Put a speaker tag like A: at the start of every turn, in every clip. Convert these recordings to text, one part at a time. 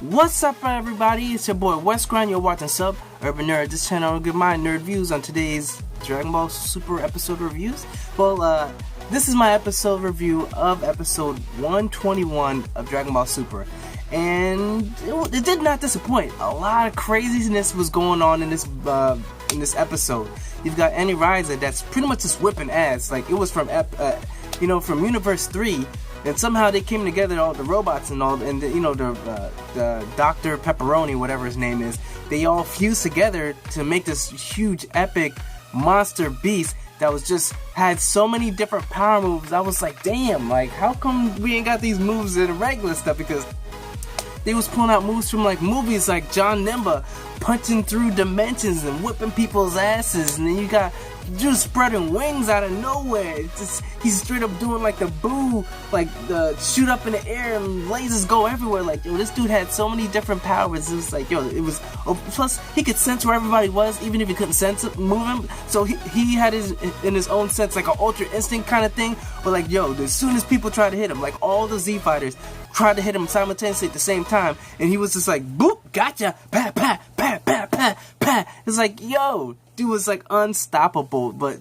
A: What's up, everybody? It's your boy Wes Grind. You're watching Sub Urban Nerd. This channel will give my nerd views on today's Dragon Ball Super episode reviews. Well, this is my episode review of episode 121 of Dragon Ball Super, and it did not disappoint. A lot of craziness was going on in this episode. You've got Eni Riza that's pretty much just whipping ass. Like, it was from from Universe 3. And somehow they came together, all the robots and all, and the Dr. Pepperoni, whatever his name is, they all fused together to make this huge, epic monster beast that was just had so many different power moves. I was like, damn, like, how come we ain't got these moves in the regular stuff? Because they was pulling out moves from like movies like John Nimba punching through dimensions and whipping people's asses, and then you got just spreading wings out of nowhere. It's just, he's straight up doing like the boo, like the shoot up in the air and lasers go everywhere. Like, yo, this dude had so many different powers. It was like, yo, it was. Oh, plus, he could sense where everybody was, even if he couldn't sense it, move him. So he had in his own sense like an ultra instinct kind of thing. But like, yo, as soon as people tried to hit him, like all the Z fighters tried to hit him simultaneously at the same time, and he was just like, boop, gotcha, pat, pat, pat, pat, pat, pat. It's like, yo, dude was like unstoppable. But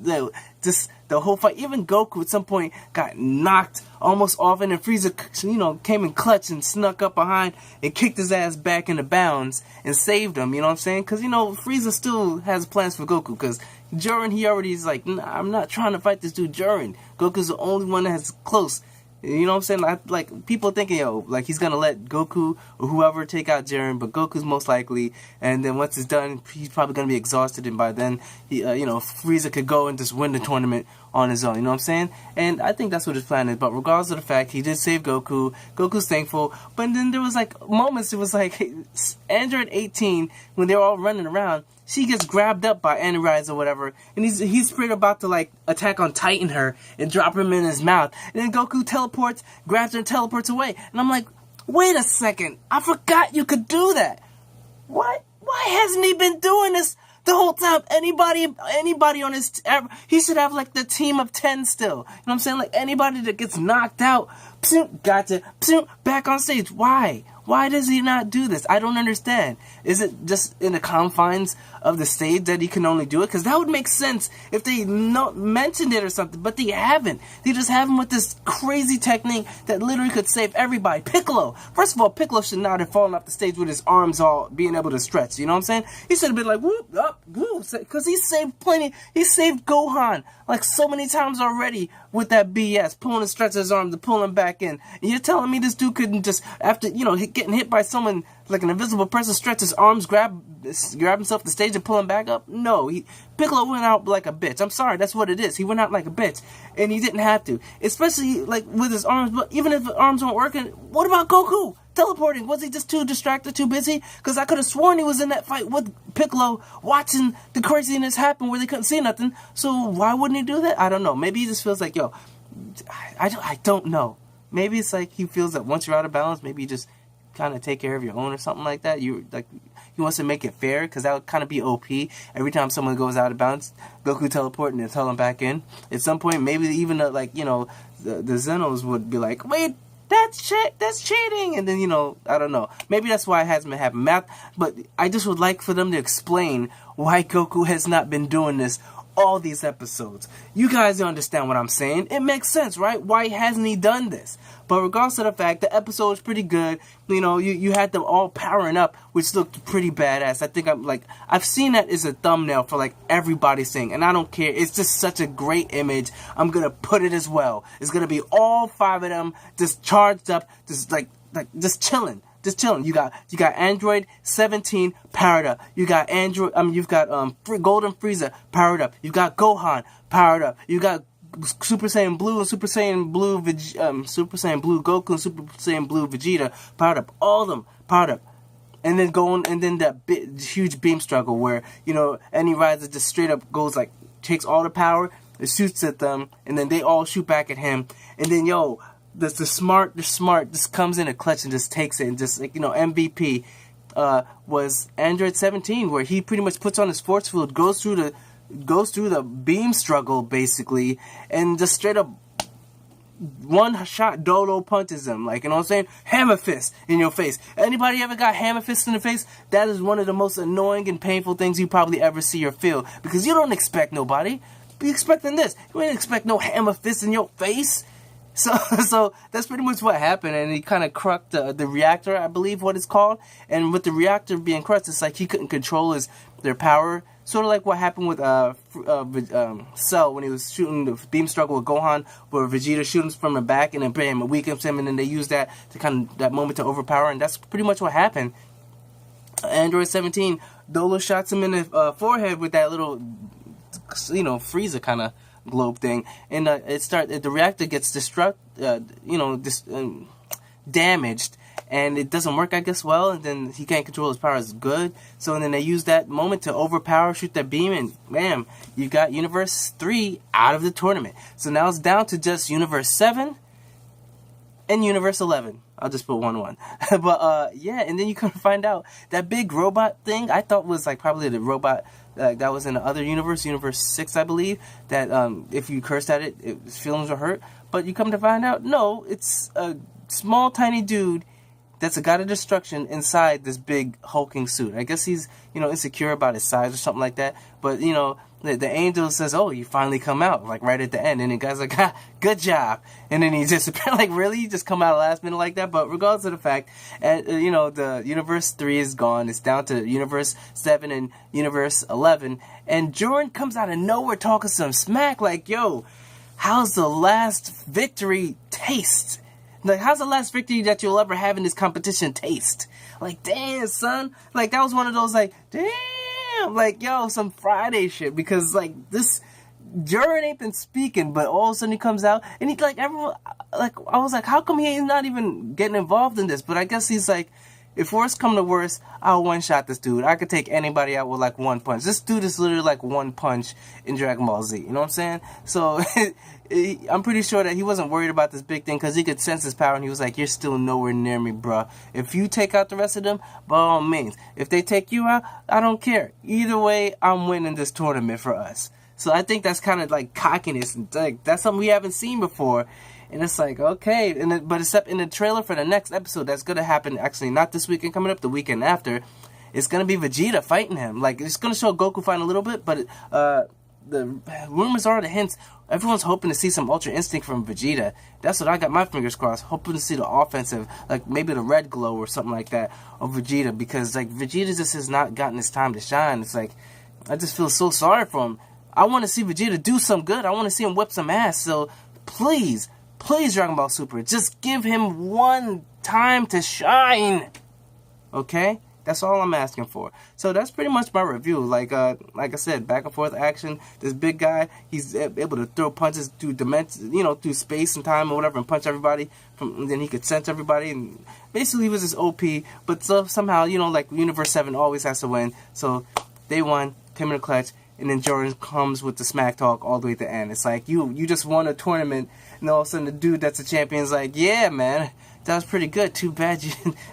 A: just the whole fight, even Goku at some point got knocked almost off, and then Frieza, came in clutch and snuck up behind and kicked his ass back into bounds and saved him. You know what I'm saying? Because Frieza still has plans for Goku. Because Jiren, he already is like, nah, I'm not trying to fight this dude Jiren. Goku's the only one that has close. You know what I'm saying? Like people thinking, like he's gonna let Goku or whoever take out Jiren, but Goku's most likely. And then once it's done, he's probably gonna be exhausted, and by then, Frieza could go and just win the tournament on his own. You know what I'm saying? And I think that's what his plan is. But regardless of the fact, he did save Goku. Goku's thankful. But then there was like moments. It was like Android 18 when they were all running around. She gets grabbed up by Eni Riza or whatever, and he's straight about to like attack on Titan her and drop him in his mouth. And then Goku teleports, grabs her and teleports away. And I'm like, wait a second, I forgot you could do that. What? Why hasn't he been doing this the whole time? Anybody on his he should have like the team of 10 still. You know what I'm saying? Like anybody that gets knocked out, gotcha, back on stage. Why? Why does he not do this? I don't understand. Is it just in the confines of the stage that he can only do it? Because that would make sense if they mentioned it or something, but they haven't. They just have him with this crazy technique that literally could save everybody. Piccolo. First of all, Piccolo should not have fallen off the stage with his arms all being able to stretch. You know what I'm saying? He should have been like, whoop, up, whoop, because he saved plenty. He saved Gohan like so many times already with that BS, pulling and stretching his arms to pull him back in. And you're telling me this dude couldn't just, after, getting hit by someone, like an invisible person, stretch his arms, grab himself the stage and pull him back up? No, Piccolo went out like a bitch. I'm sorry, that's what it is. He went out like a bitch, and he didn't have to. Especially like with his arms. But even if the arms weren't working, what about Goku teleporting? Was he just too distracted, too busy? Because I could have sworn he was in that fight with Piccolo, watching the craziness happen where they couldn't see nothing. So why wouldn't he do that? I don't know. Maybe he just feels like, yo, I don't know. Maybe it's like he feels that once you're out of balance, maybe you just kind of take care of your own or something like that. He wants to make it fair, because that would kind of be OP. Every time someone goes out of bounds, Goku teleport and then tell them back in. At some point, maybe even the Zenos would be like, wait, that's cheating, and then I don't know. Maybe that's why it hasn't been happening. But I just would like for them to explain why Goku has not been doing this all these episodes. You guys understand what I'm saying? It makes sense, right? Why hasn't he done this? But regardless of the fact, the episode was pretty good. You had them all powering up, which looked pretty badass. I think I've seen that as a thumbnail for like everybody saying, and I don't care. It's just such a great image. I'm gonna put it as well. It's gonna be all 5 of them just charged up, just just chilling. Just chilling. You got Android 17 powered up. You got Golden Frieza powered up. You got Gohan powered up. You got Super Saiyan Blue and Super Saiyan Blue Goku and Super Saiyan Blue Vegeta powered up. All of them powered up. And then that huge beam struggle where Eni Riza just straight up goes like, takes all the power, and shoots at them, and then they all shoot back at him, and then the smart just comes in a clutch and just takes it, and just MVP was Android 17, where he pretty much puts on his force field, goes through the beam struggle basically, and just straight up one shot Dolo punches him, like, you know what I'm saying? Hammer fist in your face. Anybody ever got hammer fist in the face? That is one of the most annoying and painful things you probably ever see or feel, because you don't expect nobody. Be expecting this. You ain't expect no hammer fist in your face. So that's pretty much what happened, and he kind of cracked the reactor, I believe what it's called. And with the reactor being crushed, it's like he couldn't control their power. Sort of like what happened with Cell when he was shooting the beam struggle with Gohan, where Vegeta shoots from the back and then bam, it weakens him, and then they use that moment to overpower, and that's pretty much what happened. Android 17, Dolo shots him in the forehead with that little, Frieza kind of globe thing, and the reactor gets damaged, and it doesn't work, I guess, well, and then he can't control his power as good. So then they use that moment to overpower, shoot that beam, and bam, you got Universe 3 out of the tournament. So now it's down to just Universe 7 and Universe 11. I'll just put 1-1. But yeah, and then you come to find out that big robot thing I thought was like probably the robot that was in the other universe, Universe 6, I believe, that if you cursed at it, its feelings were hurt. But you come to find out, no, it's a small, tiny dude that's a god of destruction inside this big hulking suit. I guess he's, insecure about his size or something like that. But, the angel says, oh, you finally come out, like right at the end. And the guy's like, good job. And then he disappeared. Like, really? You just come out last minute like that? But regardless of the fact, the Universe 3 is gone. It's down to Universe 7 and Universe 11. And Jordan comes out of nowhere talking some smack like, yo, how's the last victory taste? Like, how's the last victory that you'll ever have in this competition taste? Like, damn, son. Like, that was one of those, like, damn. Like, yo, some Friday shit. Because, like, this Jordan ain't been speaking, but all of a sudden he comes out. And he, like, everyone, like, I was like, how come he ain't not even getting involved in this? But I guess he's like, if worst come to worst, I'll one-shot this dude. I could take anybody out with, like, one punch. This dude is literally, like, one punch in Dragon Ball Z. You know what I'm saying? So, I'm pretty sure that he wasn't worried about this big thing because he could sense his power, and he was like, you're still nowhere near me, bruh. If you take out the rest of them, by all means. If they take you out, I don't care. Either way, I'm winning this tournament for us. So I think that's kind of like cockiness, and like, that's something we haven't seen before. And it's like, okay, but except in the trailer for the next episode that's going to happen, actually not this weekend coming up, the weekend after, it's going to be Vegeta fighting him. Like, it's going to show Goku fighting a little bit, but the rumors are, the hints, everyone's hoping to see some Ultra Instinct from Vegeta. That's what I got my fingers crossed, hoping to see the offensive, like maybe the red glow or something like that of Vegeta, because like Vegeta just has not gotten his time to shine. It's like, I just feel so sorry for him. I want to see Vegeta do some good. I want to see him whip some ass. So please Dragon Ball Super, just give him one time to shine. Okay? That's all I'm asking for. So that's pretty much my review. Like I said, back and forth action. This big guy, he's able to throw punches through dimensions, through space and time or whatever, and punch everybody. And then he could sense everybody, and basically he was just OP. But somehow, like Universe 7 always has to win. So they won, came in the clutch, and then Jordan comes with the smack talk all the way to the end. It's like, you just won a tournament, and all of a sudden the dude that's a champion is like, yeah, man, that was pretty good. Too bad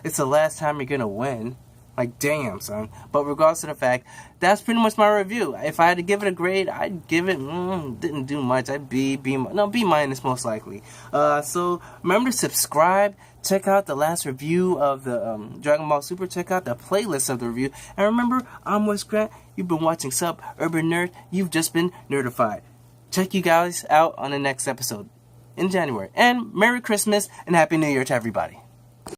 A: it's the last time you're gonna win. Like, damn, son. But regardless of the fact, that's pretty much my review. If I had to give it a grade, I'd give it, didn't do much. I'd B minus most likely. So remember to subscribe. Check out the last review of the Dragon Ball Super. Check out the playlist of the review. And remember, I'm Wes Grant. You've been watching Sub Urban Nerd. You've just been nerdified. Check you guys out on the next episode in January. And Merry Christmas and Happy New Year to everybody.